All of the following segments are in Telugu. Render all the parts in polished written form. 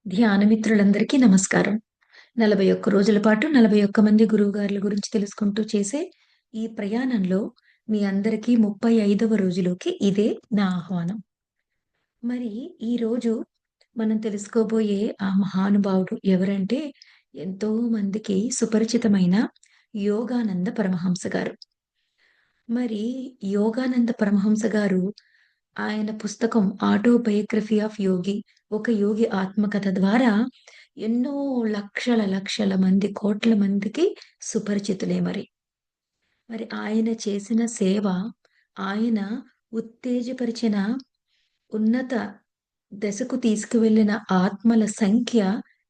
ధ్యాన మిత్రులందరికీ నమస్కారం. 41 రోజుల పాటు 41 మంది గురువుగార్ల గురించి తెలుసుకుంటూ చేసే ఈ ప్రయాణంలో మీ అందరికీ 35వ రోజులోకి ఇదే నా ఆహ్వానం. మరి ఈరోజు మనం తెలుసుకోబోయే ఆ మహానుభావుడు ఎవరంటే ఎంతో మందికి సుపరిచితమైన యోగానంద పరమహంస గారు. మరి యోగానంద పరమహంస గారు ఆయన పుస్తకం 'ఆటోబయోగ్రఫీ ఆఫ్ యోగి' ఒక యోగి ఆత్మకథ ద్వారా ఎన్నో లక్షల, లక్షల మంది, కోట్ల మందికి సుపరిచితులే మరి. మరి ఆయన చేసిన సేవ, ఆయన ఉత్తేజపరిచిన ఉన్నత దశకు తీసుకువెళ్ళిన ఆత్మల సంఖ్య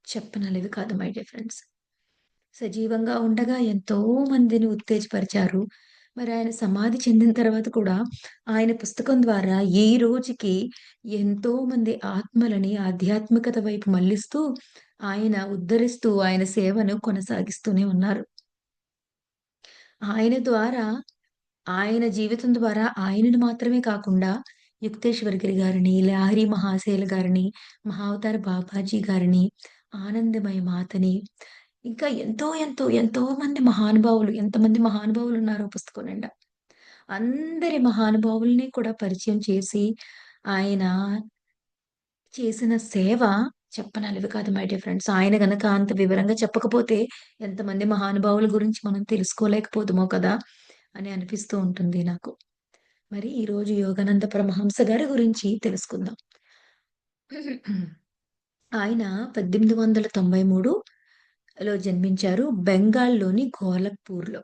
చెప్పనలవి కాదు మై డియర్ ఫ్రెండ్స్. సజీవంగా ఉండగా ఎంతో మందిని ఉత్తేజపరిచారు. మరి ఆయన సమాధి చెందిన తర్వాత కూడా ఆయన పుస్తకం ద్వారా ఈ రోజుకి ఎంతో మంది ఆత్మలని ఆధ్యాత్మికత వైపు మళ్లిస్తూ, ఆయన ఉద్ధరిస్తూ, ఆయన సేవను కొనసాగిస్తూనే ఉన్నారు. ఆయన ద్వారా ఆయన జీవితం ద్వారా ఆయనను మాత్రమే కాకుండా యుక్తేశ్వర్ గిరి గారిని, లాహిరి మహాశైల్ గారిని, మహావతార్ బాబాజీ గారిని, ఆనందమయి మాతని ఇంకా ఎంతో, ఎంతో, ఎంతో మంది మహానుభావులు ఎంతమంది మహానుభావులున్నారో పుస్తకం నిండా. అందరి మహానుభావుల్ని కూడా పరిచయం చేసి, ఆయన చేసిన సేవ చెప్పనలవి కాదు మై డియర్ ఫ్రెండ్స్. ఆయన గనక అంత వివరంగా చెప్పకపోతే ఎంతమంది మహానుభావుల గురించి మనం తెలుసుకోలేకపోదుమో కదా! అని అనిపిస్తూ ఉంటుంది నాకు. మరి ఈరోజు యోగానంద పరమహంస గారి గురించి తెలుసుకుందాం. ఆయన 1893లో జన్మించారు. బెంగాల్‌లోని గోరఖ్‌పూర్‌లో.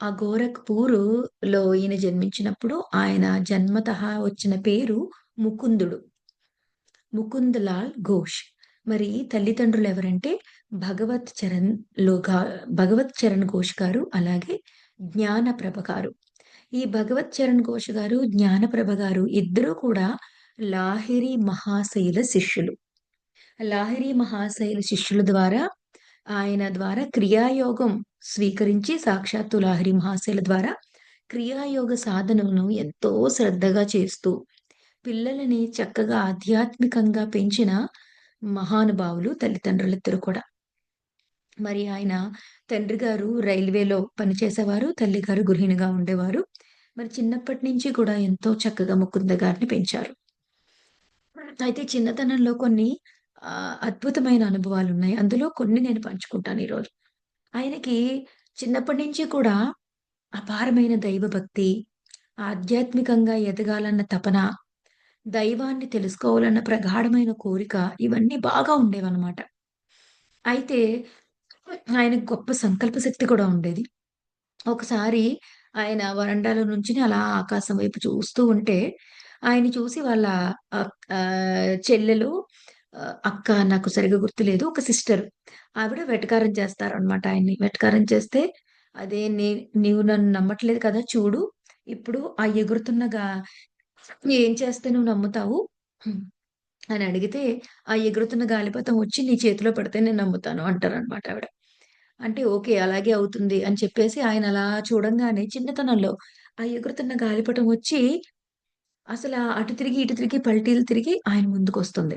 ఆ గోరఖ్‌పూర్‌లో ఈయన జన్మించినప్పుడు ఆయన జన్మతః వచ్చిన పేరు ముకుందుడు. ముకుందలాల్ ఘోష్. మరి తల్లిదండ్రులెవరంటే భగవత్ చరణ్ లోగా భగవత్ చరణ్ ఘోష్ గారు, అలాగే జ్ఞానప్రభ గారు. ఈ భగవత్ చరణ్ ఘోష్ గారు, జ్ఞానప్రభ గారు ఇద్దరూ కూడా లాహిరి మహాశయుల శిష్యులు. లాహిరి మహాశయుల శిష్యుల ద్వారా ఆయన ద్వారా క్రియాయోగం స్వీకరించి సాక్షాత్తు లాహిరి మహాశయుల ద్వారా క్రియాయోగ సాధనను ఎంతో శ్రద్ధగా చేస్తూ పిల్లలని చక్కగా ఆధ్యాత్మికంగా పెంచిన మహానుభావులు తల్లిదండ్రులిద్దరూ కూడా. మరి ఆయన తండ్రి గారు రైల్వేలో పనిచేసేవారు. తల్లిగారు గృహిణిగా ఉండేవారు. మరి చిన్నప్పటి నుంచి కూడా ఎంతో చక్కగా ముకుంద గారిని పెంచారు. అయితే చిన్నతనంలో కొన్ని అద్భుతమైన అనుభవాలున్నాయి. అందులో కొన్ని నేను పంచుకుంటాను ఈరోజు. ఆయనకి చిన్నప్పటి నుంచి కూడా అపారమైన దైవభక్తి, ఆధ్యాత్మికంగా ఎదగాలన్న తపన, దైవాన్ని తెలుసుకోవాలన్న ప్రగాఢమైన కోరిక ఇవన్నీ బాగా ఉండేవన్నమాట. అయితే ఆయనకు గొప్ప సంకల్ప శక్తి కూడా ఉండేది. ఒకసారి ఆయన వరండాలో నుంచుని అలా ఆకాశం వైపు చూస్తూ ఉంటే, ఆయన్ని చూసి వాళ్ళ చెల్లెలు అక్క నాకు సరిగ్గా గుర్తులేదు. ఒక సిస్టర్ ఆవిడ వెటకారం చేస్తారనమాట ఆయన్ని. వెటకారం చేస్తే, "అదే నీవు నన్ను నమ్మట్లేదు కదా! చూడు ఇప్పుడు ఆ ఎగురుతున్న ఏం చేస్తే నువ్వు నమ్ముతావు?" అని అడిగితే, "ఆ ఎగురుతున్న గాలిపటం వచ్చి నీ చేతిలో పడితే నేను నమ్ముతాను" అంటారనమాట ఆవిడ. అంటే ఓకే. అలాగే అవుతుంది అని చెప్పేసి ఆయన అలా చూడంగానే చిన్నతనంలో ఆ ఎగురుతున్న గాలిపటం వచ్చి అసల అటు తిరిగి, ఇటు తిరిగి పల్టీలు తిరిగి ఆయన ముందుకొస్తుంది.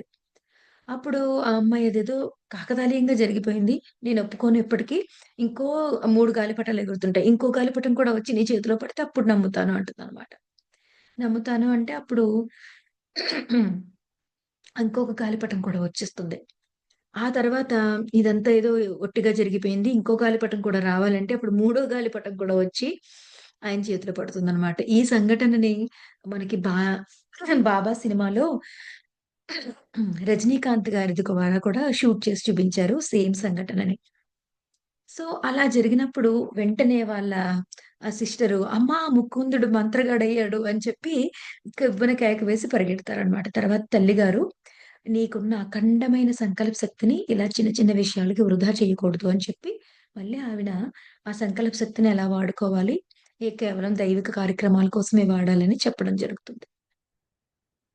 అప్పుడు ఆ అమ్మాయి అదేదో కాకతాళీయంగా జరిగిపోయింది. నేను ఒప్పుకోను ఎప్పటికి. ఇంకో 3 గాలిపటాలు ఎగురుతుంటాయి. ఇంకో గాలిపటం కూడా వచ్చి నీ చేతిలో పడితే అప్పుడు నమ్ముతాను అంటుందనమాట. నమ్ముతాను అంటే అప్పుడు ఇంకొక గాలిపటం కూడా వచ్చేస్తుంది. ఆ తర్వాత ఇదంతా ఏదో ఒట్టిగా జరిగిపోయింది. ఇంకో గాలిపటం కూడా రావాలంటే అప్పుడు మూడో గాలిపటం కూడా వచ్చి ఆయన చేతిలో పడుతుందనమాట. ఈ సంఘటనని మనకి 'బాబా' సినిమాలో రజనీకాంత్ గారిది ద్వారా కూడా షూట్ చేసి చూపించారు సేమ్ సంఘటనని. సో, అలా జరిగినప్పుడు వెంటనే వాళ్ళ సిస్టరు "అమ్మా! ముకుందుడు మంత్రగాడయ్యాడు" అని చెప్పి కెవ్వున కేక వేసి పరిగెడతారనమాట. తర్వాత తల్లిగారు "నీకున్న అఖండమైన సంకల్ప శక్తిని ఇలా చిన్న చిన్న విషయాలకి వృధా చేయకూడదు" అని చెప్పి మళ్ళీ ఆవిడ ఆ సంకల్ప శక్తిని ఎలా వాడుకోవాలి, కేవలం దైవిక కార్యక్రమాల కోసమే వాడాలని చెప్పడం జరుగుతుంది.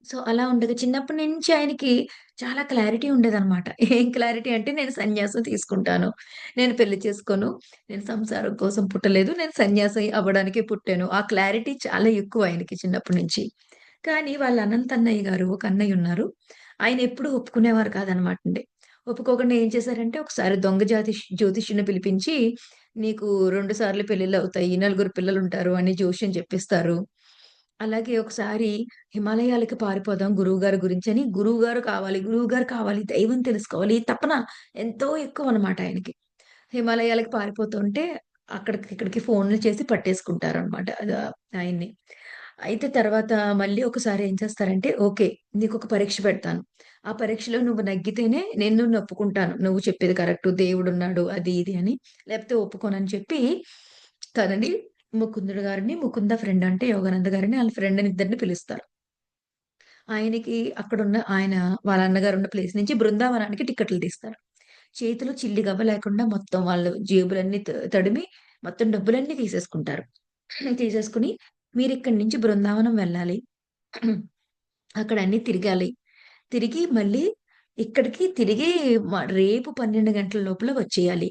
సో, అలా ఉండగా చిన్నప్పటి నుంచి ఆయనకి చాలా క్లారిటీ ఉండేదనమాట. ఏం క్లారిటీ అంటే నేను సన్యాసం తీసుకుంటాను. నేను పెళ్లి చేసుకోను. నేను సంసారం కోసం పుట్టలేదు. నేను సన్యాసి అవ్వడానికే పుట్టాను. ఆ క్లారిటీ చాలా ఎక్కువ ఆయనకి చిన్నప్పటి నుంచి. కానీ వాళ్ళ అనంతన్నయ్య గారు ఒక అన్నయ్య ఉన్నారు. ఆయన ఎప్పుడు ఒప్పుకునేవారు కాదనమాటండి. ఒప్పుకోకుండా ఏం చేశారంటే ఒకసారి దొంగ జ్యోతిష్యుడిని పిలిపించి, "నీకు 2 సార్లు పెళ్లిళ్ళవుతాయి. నలుగురు పిల్లలుంటారు" అని జోస్యం చెప్పిస్తారు. అలాగే ఒకసారి హిమాలయాలకి పారిపోదాం గురువుగారి గురించని గురువుగారు కావాలి, దైవం తెలుసుకోవాలి. ఈ తపన ఎంతో ఎక్కువనమాట ఆయనకి. హిమాలయాలకి పారిపోతుంటే అక్కడికి, ఇక్కడికి ఫోన్‌లు చేసి పట్టేసుకుంటారనమాట. ఆయన్ని. అయితే తర్వాత మళ్ళీ ఒకసారి ఏం చేస్తారంటే, "ఓకే. నీకొక పరీక్ష పెడతాను. ఆ పరీక్షలో నువ్వు నెగ్గితేనే నేను నిన్ను ఒప్పుకుంటాను. నువ్వు చెప్పేది కరెక్టు. దేవుడున్నాడు." అది ఇది అని. లేకపోతే ఒప్పుకోనని చెప్పి తనని ముకుందుడు గారిని, ముకుంద ఫ్రెండ్ అంటే యోగానంద గారిని ఆళ్ళ ఫ్రెండ్‌ని ఇద్దరిని పిలుస్తారు. ఆయనకి అక్కడున్న ఆయన వాళ్ళ అన్నగారున్న ప్లేస్ నుంచి బృందావనానికి టికెట్లు తీస్తారు. చేతిలో చిల్లి గవ్వ లేకుండా మొత్తం వాళ్ళు జేబులన్నీ తడిమి మొత్తం డబ్బులన్నీ తీసేసుకుంటారు. తీసేసుకొని మీరిక్కడి నుంచి బృందావనం వెళ్ళాలి. అక్కడ అన్నీ తిరగాలి. తిరిగి మళ్ళీ ఇక్కడికి తిరిగి రేపు 12 గంటల లోపల వచ్చేయాలి.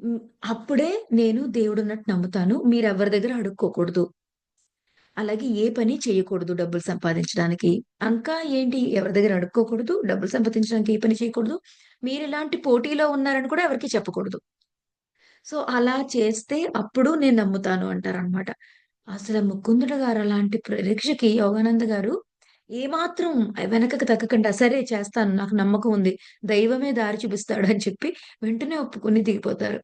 హ్మ్. అప్పుడే నేను దేవుడున్నట్టు నమ్ముతాను. మీరెవ్వరి దగ్గర అడుక్కోకూడదు. అలాగే ఏ పని చేయకూడదు డబ్బులు సంపాదించడానికి. ఇంకా ఏంటి ఎవరి దగ్గర అడుక్కోకూడదు. డబ్బులు సంపాదించడానికి ఏ పని చేయకూడదు. మీరిలాంటి పోటీలో ఉన్నారని కూడా ఎవరికీ చెప్పకూడదు. సో, అలా చేస్తే అప్పుడు నేను నమ్ముతాను అంటారనమాట. అసల ముకుందుడు గారు అలాంటి పరీక్షకి యోగానంద గారు ఏమాత్రం వెనకకి తగ్గకుండా సరే చేస్తాను. నాకు నమ్మకం ఉంది. దైవమే దారి చూపిస్తాడు అని చెప్పి వెంటనే ఒప్పుకొని దిగిపోతారు.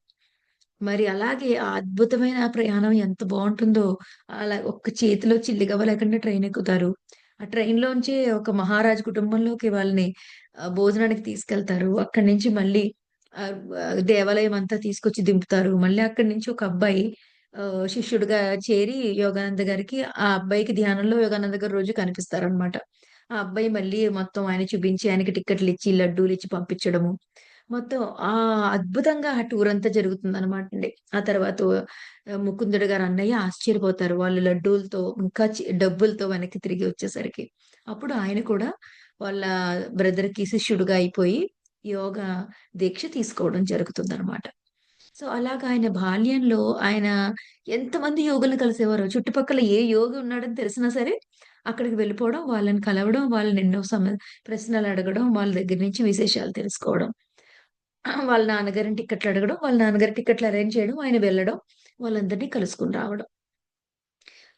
మరి అలాగే ఆ అద్భుతమైన ప్రయాణం ఎంత బావుంటుందో, అలా ఒక్క చేతిలో చిల్లిగవ్వ లేకుండా ట్రైనెక్కుతారు. ఆ ట్రైన్‌లోంచే ఒక మహారాజు కుటుంబంలోకి వాళ్ళని భోజనానికి తీసుకెళ్తారు. అక్కడి నుంచి మళ్ళీ దేవాలయం అంతా తీసుకొచ్చి దింపుతారు. మళ్ళీ అక్కడి నుంచి ఒక అబ్బాయి శిష్యుడిగా చేరి యోగానంద గారికి ఆ అబ్బాయికి ధ్యానంలో యోగానంద గారు రోజు కనిపిస్తారనమాట. ఆ అబ్బాయి మళ్ళీ మొత్తం ఆయన చూపించి ఆయనకి టికెట్లిచ్చి, లడ్డూలిచ్చి పంపించడము. మొత్తం అద్భుతంగా ఆ టూరంతా జరుగుతుందనమాటండి. ఆ తర్వాత ముకుందుడు గారి అన్నయ్య ఆశ్చర్యపోతారు. వాళ్ళు లడ్డూలతో ఇంకా డబ్బులతో వెనక్కి తిరిగి వచ్చేసరికి. అప్పుడు ఆయన కూడా వాళ్ళ బ్రదర్‌కి శిష్యుడుగా అయిపోయి యోగా దీక్ష తీసుకోవడం జరుగుతుందనమాట. సో, అలాగా ఆయన బాల్యంలో ఆయన ఎంతమంది యోగుల్ని కలిసేవారో. చుట్టుపక్కల ఏ యోగి ఉన్నాడని తెలిసినా సరే అక్కడికి వెళ్ళిపోవడం, వాళ్ళని కలవడం, వాళ్ళని ఎన్నో ప్రశ్నలడగడం, వాళ్ళ దగ్గర నుంచి విశేషాలు తెలుసుకోవడం. వాళ్ళ నాన్నగారిని టికెట్లడగడం, వాళ్ళ నాన్నగారు టికెట్లు అరేంజ్ చేయడం, ఆయన వెళ్ళడం, వాళ్ళందరిని కలుసుకొని రావడం.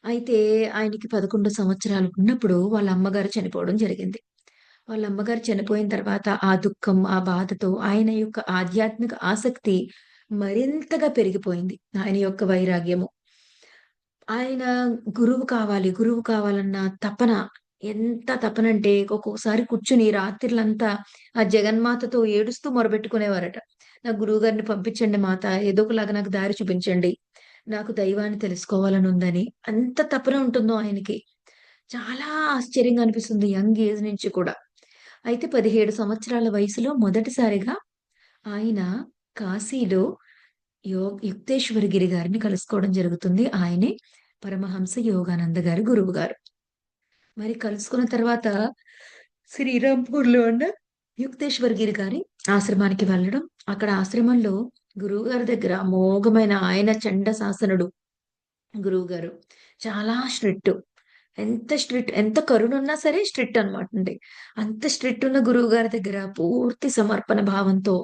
అయితే ఆయనకి 11 సంవత్సరాలు ఉన్నప్పుడు వాళ్ళ అమ్మగారు చనిపోవడం జరిగింది. వాళ్ళ అమ్మగారు చనిపోయిన తర్వాత ఆ దుఃఖం, ఆ బాధతో ఆయన యొక్క ఆధ్యాత్మిక ఆసక్తి మరింతగా పెరిగిపోయింది. ఆయన యొక్క వైరాగ్యము. ఆయన గురువు కావాలన్న తపన ఎంత తపనంటే ఒక్కొక్కసారి కూర్చొని రాత్రిలంతా ఆ జగన్మాతతో ఏడుస్తూ మొరబెట్టుకునేవారట. నాకు గురువుగారిని పంపించండి మాత. ఏదో ఒకలాగా నాకు దారి చూపించండి. నాకు దైవాన్ని తెలుసుకోవాలనుందని. అంత తపన ఉంటుందో ఆయనకి. చాలా ఆశ్చర్యంగా అనిపిస్తుంది యంగ్ ఏజ్ నుంచి కూడా. అయితే 17 సంవత్సరాల వయసులో మొదటిసారిగా ఆయన కాశీలో యుక్తేశ్వరగిరి గారిని కలుసుకోవడం జరుగుతుంది. ఆయనే పరమహంస యోగానంద గారి గురువుగారు. మరి కలుసుకున్న తర్వాత శ్రీరాంపూర్‌లో ఉన్న యుక్తేశ్వరగిరి గారి ఆశ్రమానికి వెళ్ళడం. అక్కడ ఆశ్రమంలో గురువుగారి దగ్గర అమోఘమైన ఆయన చండశాసనుడు గురువుగారు. చాలా స్ట్రిక్ట్. ఎంత కరుణున్నా సరే స్ట్రిక్ట్ అనమాటండి. అంత స్ట్రిక్ట్ ఉన్న గురువుగారి దగ్గర పూర్తి సమర్పణ భావంతో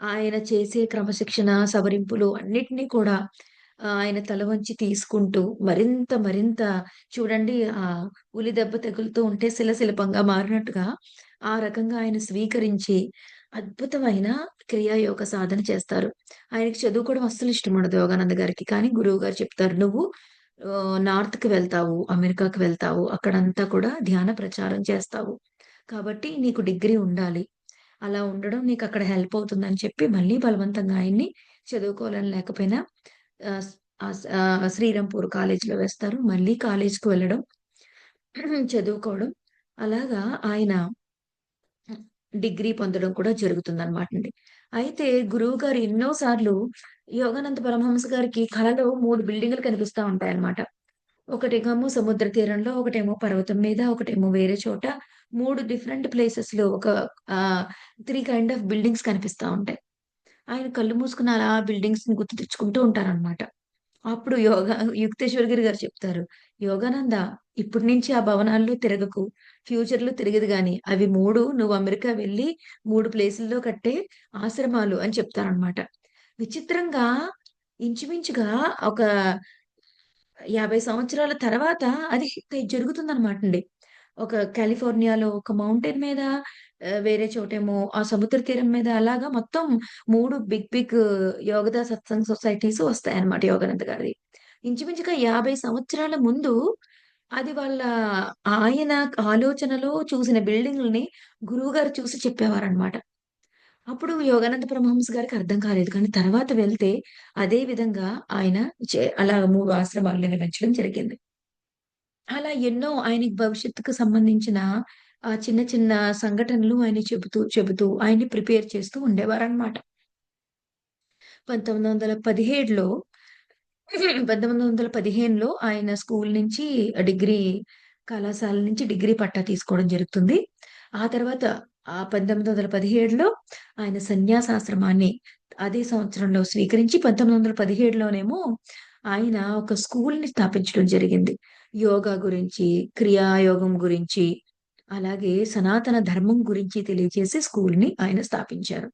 ఆయన చేసే క్రమశిక్షణ, సవరింపులు అన్నిటిని కూడా ఆయన తల వంచి తీసుకుంటూ మరింత చూడండి ఉలి దెబ్బ తగులుతూ ఉంటే శిలశిలపంగా మారినట్టుగా ఆ రకంగా ఆయన స్వీకరించి అద్భుతమైన క్రియాయోగ సాధన చేస్తారు. ఆయనకి చదువుకోవడం అస్సలు ఇష్టముండదు యోగానంద గారికి. కానీ గురువుగారు చెప్తారు, "నువ్వు నార్త్‌కి వెళ్తావు, అమెరికాకి వెళ్తావు. అక్కడంతా కూడా ధ్యాన ప్రచారం చేస్తావు. కాబట్టి నీకు డిగ్రీ ఉండాలి. అలా ఉండడం నీకక్కడ హెల్ప్ అవుతుందని" చెప్పి మళ్ళీ బలవంతంగా ఆయన్ని చదువుకోవాలని లేకపోయినా ఆహ్, శ్రీరాంపూర్ కాలేజ్‌లో వేస్తారు. మళ్ళీ కాలేజ్‌కి వెళ్ళడం, చదువుకోవడం. అలాగా ఆయన డిగ్రీ పొందడం కూడా జరుగుతుందనమాటండి. అయితే గురువుగారు ఎన్నో సార్లు యోగానంద పరమహంస గారికి కలలో 3 బిల్డింగులు కనిపిస్తా ఉంటాయన్నమాట. ఒకటేమో సముద్ర తీరంలో, ఒకటేమో పర్వతం మీద, ఒకటేమో వేరే చోట 3 డిఫరెంట్ ప్లేసెస్‌లో ఒక 3 కైండ్ ఆఫ్ బిల్డింగ్స్ కనిపిస్తా ఉంటాయి. ఆయన కళ్ళు మూసుకొని అలా బిల్డింగ్స్‌ని గుర్తు తెచ్చుకుంటూ ఉంటారనమాట. అప్పుడు యుక్తేశ్వర్ గిరి గారు చెప్తారు. "యోగానంద, ఇప్పటి నుంచి ఆ భవనాల్లో తిరగకు. ఫ్యూచర్‌లో తిరగదు గాని. అవి 3 నువ్వు అమెరికా వెళ్లి 3 ప్లేసుల్లో కట్టే ఆశ్రమాలు" అని చెప్తారనమాట. విచిత్రంగా ఇంచుమించుగా ఒక 50 సంవత్సరాల తర్వాత అది జరుగుతుందనమాటండి. ఒక కాలిఫోర్నియాలో ఒక మౌంటైన్ మీద, వేరే చోటేమో ఆ సముద్ర తీరం మీద అలాగా మొత్తం 3 big big Yogoda Satsang societies వస్తాయన్నమాట యోగానంద్ గారిది. ఇంచుమించుగా 50 సంవత్సరాల ముందు అది ఆయన ఆలోచనలో చూసిన బిల్డింగుల్ని గురువుగారు చూసి చెప్పేవారన్నమాట. అప్పుడు యోగానంద పరమహంస గారికి అర్థం కాలేదు. కానీ తర్వాత వెళ్తే అదే విధంగా ఆయన అలా 3 ఆశ్రమాలు నిర్మించడం జరిగింది. అలా ఎన్నో ఆయనకి భవిష్యత్తుకు సంబంధించిన చిన్న చిన్న సంఘటనలు ఆయన చెబుతూ ఆయన్ని ప్రిపేర్ చేస్తూ ఉండేవారనమాట. 1917లో 1915లో ఆయన స్కూల్ నుంచి డిగ్రీ కళాశాల నుంచి డిగ్రీ పట్టా తీసుకోవడం జరుగుతుంది. ఆ తర్వాత 1917లో ఆయన సన్యాసాశ్రమాన్ని అదే సంవత్సరంలో స్వీకరించి 1917లోనేమో ఆయన ఒక స్కూల్‌ని స్థాపించడం జరిగింది. యోగా గురించి, క్రియాయోగం గురించి, అలాగే సనాతన ధర్మం గురించి తెలియజేసే స్కూల్‌ని ఆయన స్థాపించారు.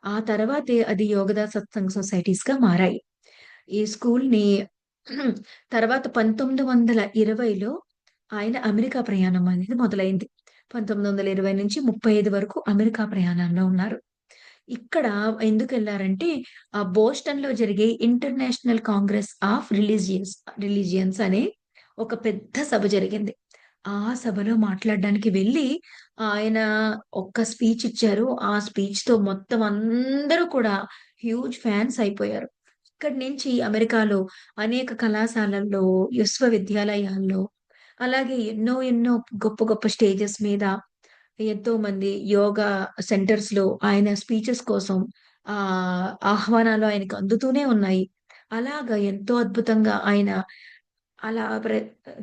ఆ తర్వాతే అది యోగదా సత్సంగ్ సొసైటీస్‌గా మారాయి. ఈ స్కూల్‌ని తర్వాత 1920లో ఆయన అమెరికా ప్రయాణం అనేది మొదలైంది. 1920 నుంచి 35 వరకు అమెరికా ప్రయాణంలో ఉన్నారు. ఇక్కడ ఎందుకెళ్లారంటే, బోస్టన్‌లో జరిగే ఇంటర్నేషనల్ కాంగ్రెస్ ఆఫ్ రిలిజియన్స్ అనే ఒక పెద్ద సభ జరిగింది. ఆ సభలో మాట్లాడడానికి వెళ్లి, ఆయన ఒక్క స్పీచ్ ఇచ్చారు. ఆ స్పీచ్‌తో మొత్తం అందరూ కూడా హ్యూజ్ ఫ్యాన్స్ అయిపోయారు. ఇక్కడి నుంచి అమెరికాలో అనేక కళాశాలల్లో, విశ్వవిద్యాలయాల్లో, అలాగే ఎన్నో ఎన్నో గొప్ప గొప్ప స్టేజెస్ మీద ఎంతోమంది యోగా సెంటర్స్‌లో ఆయన స్పీచెస్ కోసం ఆహ్వానాలు ఆయనకు అందుతూనే ఉన్నాయి. అలాగా ఎంతో అద్భుతంగా ఆయన అలా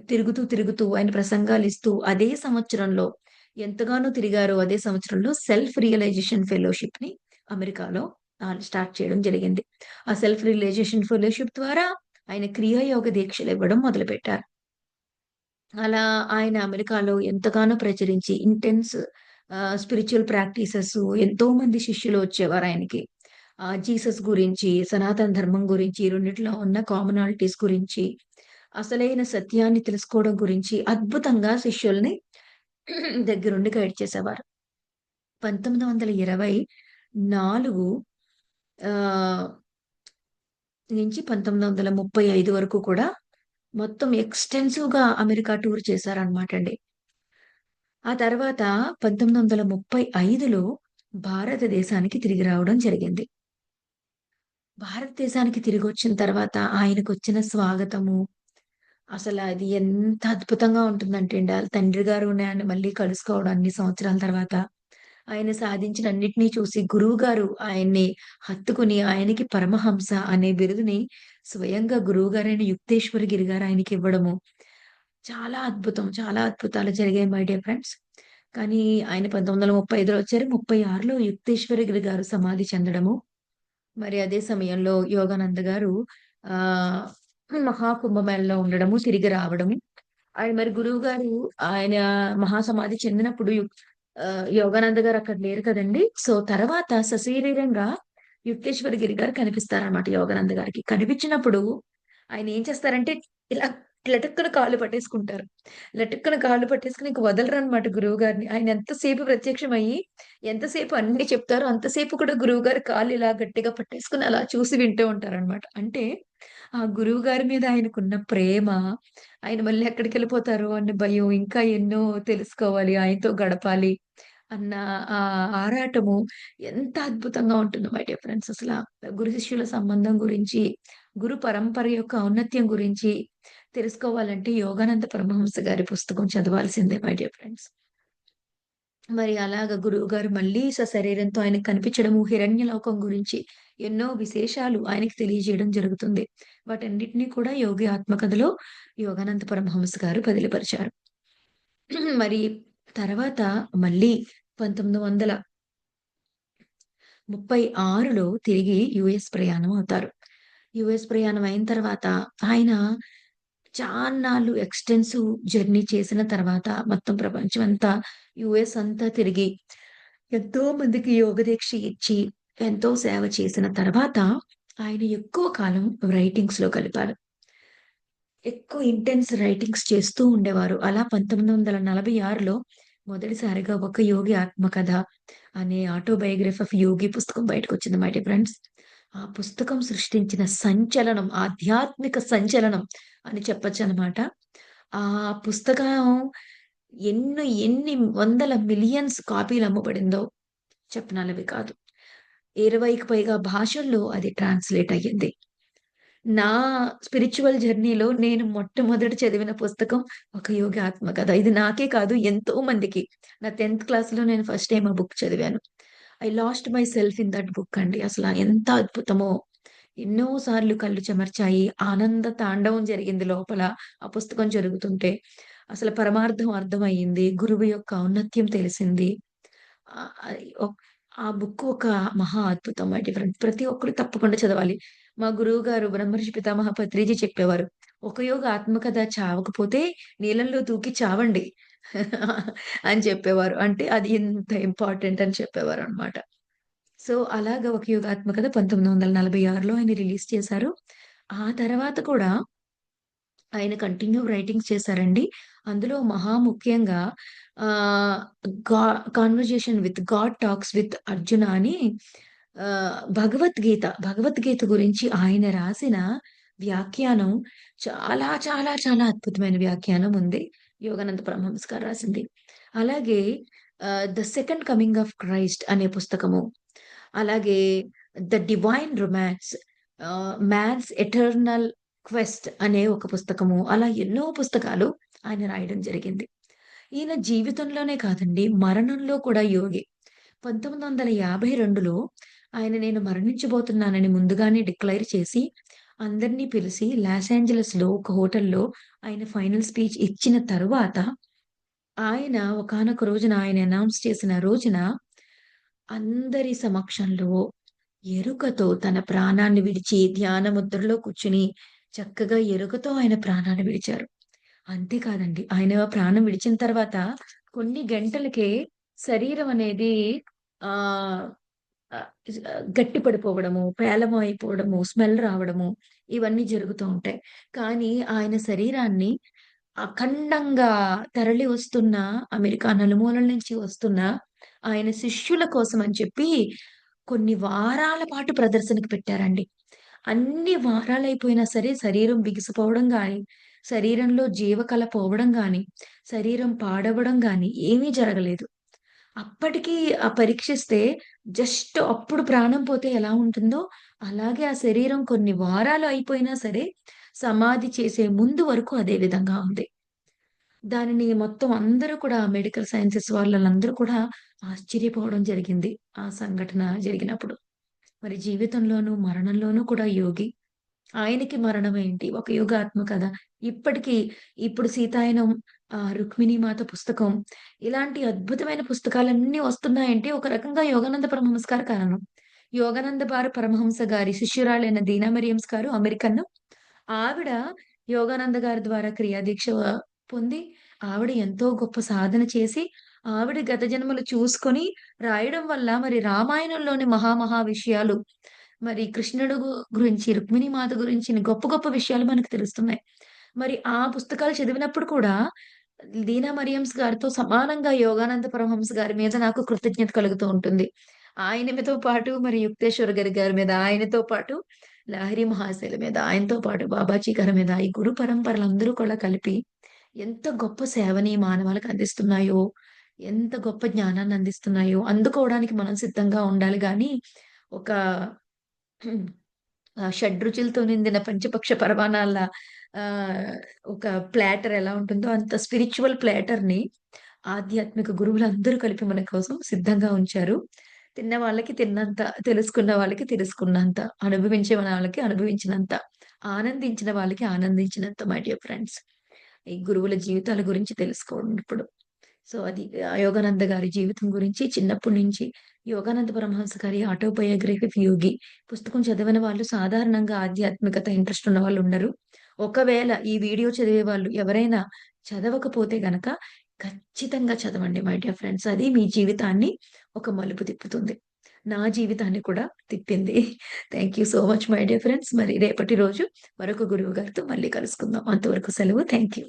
తిరుగుతూ ఆయన ప్రసంగాలిస్తూ అదే సంవత్సరంలో ఎంతగానో తిరిగారో అదే సంవత్సరంలో సెల్ఫ్ రియలైజేషన్ ఫెలోషిప్‌ని అమెరికాలో స్టార్ట్ చేయడం జరిగింది. ఆ సెల్ఫ్ రియలైజేషన్ ఫెలోషిప్ ద్వారా ఆయన క్రియాయోగ దీక్షలివ్వడం మొదలుపెట్టారు. అలా ఆయన అమెరికాలో ఎంతగానో ప్రచురించి స్పిరిచ్యువల్ ప్రాక్టీసెస్ ఎంతోమంది శిష్యులు వచ్చేవారాయనకి. జీసస్ గురించి, సనాతన ధర్మం గురించి, రెండిట్లో ఉన్న కామనాలిటీస్ గురించి, అసలైన సత్యాన్ని తెలుసుకోవడం గురించి అద్భుతంగా శిష్యుల్ని దగ్గరుండి గైడ్ చేసేవారు. 1924 ఆహ్, నుంచి 1935 వరకు కూడా మొత్తం ఎక్స్‌టెన్సివ్‌గా అమెరికా టూర్ చేశారనమాటండి. ఆ తర్వాత 1935లో భారతదేశానికి తిరిగి రావడం జరిగింది. భారతదేశానికి తిరిగొచ్చిన తర్వాత ఆయనకొచ్చిన స్వాగతము, అసలది ఎంత అద్భుతంగా ఉంటుందంటే అండి, ఆళ్ళ తండ్రి గారు ఆయన మళ్ళీ కలుసుకోవడం అన్ని సంవత్సరాల తర్వాత, ఆయన సాధించిన అన్నిటిని చూసి గురువుగారు ఆయన్ని హత్తుకుని, ఆయనకి పరమహంస అనే బిరుదుని స్వయంగా గురువుగారైన యుక్తేశ్వర గిరి గారు ఆయనకివ్వడము, చాలా అద్భుతం. చాలా అద్భుతాలు జరిగాయి మై డియర్ ఫ్రెండ్స్. కానీ ఆయన 1935లో వచ్చారు. 36లో యుక్తేశ్వరగిరి గారు సమాధి చెందడము. మరి అదే సమయంలో యోగానంద గారు ఆహ్, మహాకుంభమేళలో ఉండడము, తిరిగి రావడము. ఆయన మరి గురువుగారు ఆయన మహాసమాధి చెందినప్పుడు యోగానంద గారు అక్కడ లేరు కదండీ! సో, తర్వాత సశరీరంగా యుక్తేశ్వర గిరి గారు కనిపిస్తారన్నమాట యోగానంద గారికి. కనిపించినప్పుడు ఆయన ఏం చేస్తారంటే ఇలా లటుక్కున కాళ్ళు పట్టేసుకుంటారు. లటుక్కున కాళ్ళు పట్టేసుకొని ఇంక వదలరన్నమాట గురువుగారిని. ఆయన ఎంతసేపు ప్రత్యక్షమయ్యి, ఎంతసేపు అన్నీ చెప్తారో అంతసేపు కూడా గురువుగారు కాళ్ళు ఇలా గట్టిగా పట్టేసుకొని అలా చూసి వింటూ ఉంటారన్నమాట. అంటే ఆ గురువుగారి మీద ఆయనకున్న ప్రేమ, ఆయన మళ్ళీ ఎక్కడికెళ్ళిపోతారో అన్న భయం, ఇంకా ఎన్నో తెలుసుకోవాలి, ఆయనతో గడపాలి అన్న ఆరాటము ఎంత అద్భుతంగా ఉంటుందో మై డియర్ ఫ్రెండ్స్ అసల. గురు శిష్యుల సంబంధం గురించి, గురు పరంపర యొక్క ఔన్నత్యం గురించి తెలుసుకోవాలంటే యోగానంద పరమహంస గారి పుస్తకం చదవాల్సిందే మై డియర్ ఫ్రెండ్స్. మరి అలాగా గురువుగారు మళ్ళీ సశరీరంతో ఆయనకు కనిపించడము, హిరణ్యలోకం గురించి ఎన్నో విశేషాలు ఆయనకి తెలియజేయడం జరుగుతుంది. వాటన్నిటిని కూడా యోగి ఆత్మకథలో యోగానంద పరమహంస గారు బదిలీపరిచారు. మరి తర్వాత మళ్ళీ 1936లో తిరిగి యూఎస్ ప్రయాణం అవుతారు. యూఎస్ ప్రయాణం అయిన తర్వాత ఆయన చాన్నాళ్ళు ఎక్స్‌టెన్సివ్ జర్నీ చేసిన తర్వాత మొత్తం ప్రపంచమంతా యూఎస్ అంతా తిరిగి ఎంతో మందికి యోగ దీక్ష ఇచ్చి ఎంతో సేవ చేసిన తర్వాత ఆయన ఎక్కువ కాలం రైటింగ్స్‌లో గలిపారు. ఎక్కువ ఇంటెన్స్ రైటింగ్స్ చేస్తూ ఉండేవారు. అలా 1946లో మొదటిసారిగా 'ఒక యోగి ఆత్మకథ' అనే ఆటోబయోగ్రఫీ ఆఫ్ యోగి పుస్తకం బయటకొచ్చింది మై డియర్ ఫ్రెండ్స్. ఆ పుస్తకం సృష్టించిన సంచలనం, ఆధ్యాత్మిక సంచలనం అని చెప్పొచ్చనమాట. ఆ పుస్తకం ఎన్ని వందల మిలియన్స్ కాపీలు అమ్మబడిందో చెప్పనలవి కాదు. 20కి పైగా భాషల్లో అది ట్రాన్స్‌లేట్ అయ్యింది. నా స్పిరిచ్యువల్ జర్నీలో నేను మొట్టమొదట చదివిన పుస్తకం 'ఒక యోగి ఆత్మకథ'. ఇది నాకే కాదు ఎంతో మందికి. నా 10థ్ క్లాస్‌లో నేను ఫస్ట్ టైమ్ ఆ బుక్ చదివాను. I lost my self in that book అండి. అసల ఎంత అద్భుతమో! ఎన్నో సార్లు కళ్ళు చెమర్చాయి. ఆనంద తాండవం జరిగింది లోపల ఆ పుస్తకం జరుగుతుంటే. అసలు పరమార్థం అర్థమయింది. గురువు యొక్క ఔన్నత్యం తెలిసింది. ఆహ్, ఆహ్, ఒక్ ఆ బుక్ ఒక మహా అద్భుతం మై డియర్ ఫ్రెండ్స్. ప్రతి ఒక్కరు తప్పకుండా చదవాలి. మా గురువుగారు బ్రహ్మర్షి పితామహ పత్రిజీ చెప్పేవారు. "ఒక యోగ ఆత్మకథ చావకపోతే నీళ్ళల్లో దూకి చావండి" అని చెప్పేవారు. అంటే అది ఇంత ఇంపార్టెంట్ అని చెప్పేవారనమాట. సో, అలాగా ఒక యుగాత్మకత 1946లో ఆయన రిలీజ్ చేశారు. ఆ తర్వాత కూడా ఆయన కంటిన్యూ రైటింగ్స్ చేశారండి. అందులో మహా ముఖ్యంగా ఆహ్, గా 'conversation with God talks with Arjuna' అని భగవద్గీత గురించి ఆయన రాసిన వ్యాఖ్యానం చాలా, చాలా, చాలా అద్భుతమైన వ్యాఖ్యానం ఉంది. యోగానంద పరమహంస గారు రాసింది. అలాగే 'the second coming of Christ' అనే పుస్తకము. అలాగే 'the divine romance', 'man's eternal quest' అనే ఒక పుస్తకము. అలా ఎన్నో పుస్తకాలు ఆయన రాయడం జరిగింది. ఈయన జీవితంలోనే కాదండి, మరణంలో కూడా యోగి. 1952లో ఆయన నేను మరణించబోతున్నానని ముందుగానే డిక్లేర్ చేసి, అందరిని పిలిసి లాస్ ఏంజలస్‌లో ఒక హోటల్‌లో ఆయన ఫైనల్ స్పీచ్ ఇచ్చిన తరువాత, ఆయన ఒకానొక రోజున ఆయన అనౌన్స్ చేసిన రోజున అందరి సమక్షంలో ఎరుకతో తన ప్రాణాన్ని విడిచి ధ్యాన ముద్రలో కూర్చొని చక్కగా ఎరుకతో ఆయన ప్రాణాన్ని విడిచారు. అంతే కాదండి. ఆయన ప్రాణం విడిచిన తర్వాత కొన్ని గంటలకే శరీరం అనేది ఆహ్, గట్టి పడిపోవడము, పేలవం అయిపోవడము, స్మెల్ రావడము ఇవన్నీ జరుగుతూ ఉంటాయి. కానీ ఆయన శరీరాన్ని అఖండంగా తరలి వస్తున్న అమెరికా నలుమూలల నుంచి వస్తున్న ఆయన శిష్యుల కోసం అని చెప్పి కొన్ని వారాల పాటు ప్రదర్శనకు పెట్టారండి. అన్ని వారాలయిపోయినా సరే శరీరం బిగిసిపోవడం గాని, శరీరంలో జీవకళ పోవడం గాని, శరీరం పాడవడం గాని ఏమీ జరగలేదు. అప్పటికి పరీక్షిస్తే జస్ట్ అప్పుడు ప్రాణం పోతే ఎలా ఉంటుందో, అలాగే ఆ శరీరం కొన్ని వారాలు అయిపోయినా సరే సమాధి చేసే ముందు వరకు అదే విధంగా ఉంది. దానిని మొత్తం అందరూ కూడా మెడికల్ సైన్సెస్ వాళ్ళందరూ కూడా ఆశ్చర్యపోవడం జరిగింది. ఆ సంఘటన జరిగినప్పుడు. మరి జీవితంలోనూ, మరణంలోనూ కూడా యోగి. ఆయనకి మరణమేంటి? ఒక యోగాత్మ కథ. ఇప్పటికి ఇప్పుడు సీతాయనం, 'రుక్మిణీమాత' పుస్తకం ఇలాంటి అద్భుతమైన పుస్తకాలన్నీ వస్తున్నాయంటే ఒక రకంగా యోగానంద పరమహంస గారు కారణం. యోగానంద పరమహంస గారి శిష్యురాలైన దీనా మరియమ్స్ గారు అమెరికన్. ఆవిడ యోగానంద గారి ద్వారా క్రియాదీక్ష పొంది, ఆవిడ ఎంతో గొప్ప సాధన చేసి, ఆవిడ గత జన్మలు చూసుకొని రాయడం వల్ల మరి రామాయణంలోని మహా విషయాలు, మరి కృష్ణుడు గురించి, రుక్మిణీ మాత గురించిన గొప్ప గొప్ప విషయాలు మనకు తెలుస్తున్నాయి. మరి ఆ పుస్తకాలు చదివినప్పుడు కూడా దీనా మరియమ్స్ గారితో సమానంగా యోగానంద పరమహంస గారి మీద నాకు కృతజ్ఞత కలుగుతూ ఉంటుంది. ఆయనతో పాటు మరి యుక్తేశ్వర్ గారి మీద, ఆయనతో పాటు లహరి మహాశయుల మీద, ఆయనతో పాటు బాబాజీ గారి మీద ఈ గురు పరంపరలందరూ కూడా కలిపి ఎంత గొప్ప సేవని మానవాళికి అందిస్తున్నాయో, ఎంత గొప్ప జ్ఞానాన్ని అందిస్తున్నాయో అందుకోవడానికి మనం సిద్ధంగా ఉండాలి గానీ, ఒక షడ్రుచులతో నిండిన పంచపక్ష పరమాన్నాల ఆహ్, ఒక ప్లాటర్ ఎలా ఉంటుందో అంత స్పిరిచ్యువల్ ప్లాటర్‌ని ఆధ్యాత్మిక గురువులందరూ కలిపి మన కోసం సిద్ధంగా ఉంచారు. తిన్న వాళ్ళకి తిన్నంత, తెలుసుకున్న వాళ్ళకి తెలుసుకున్నంత, అనుభవించే వాళ్ళకి అనుభవించినంత, ఆనందించిన వాళ్ళకి ఆనందించినంత మై డియర్ ఫ్రెండ్స్. ఈ గురువుల జీవితాల గురించి తెలుసుకోండి ఇప్పుడు. సో, అది యోగానంద గారి జీవితం గురించి చిన్నప్పటి నుంచి యోగానంద పరమహంస గారి ఆటోబయోగ్రఫీ ఆఫ్ యోగి పుస్తకం చదివిన వాళ్ళు సాధారణంగా ఆధ్యాత్మికత ఇంట్రెస్ట్ ఉన్న వాళ్ళు ఉండరు. ఒకవేళ ఈ వీడియో చదివే వాళ్ళు ఎవరైనా చదవకపోతే గనక ఖచ్చితంగా చదవండి మై డియర్ ఫ్రెండ్స్. అది మీ జీవితాన్ని ఒక మలుపు తిప్పుతుంది. నా జీవితాన్ని కూడా తిప్పింది. Thank you so much my dear friends. మరి రేపటి రోజు మరొక గురువు గారితో మళ్ళీ కలుసుకుందాం. అంతవరకు సెలవు. Thank you.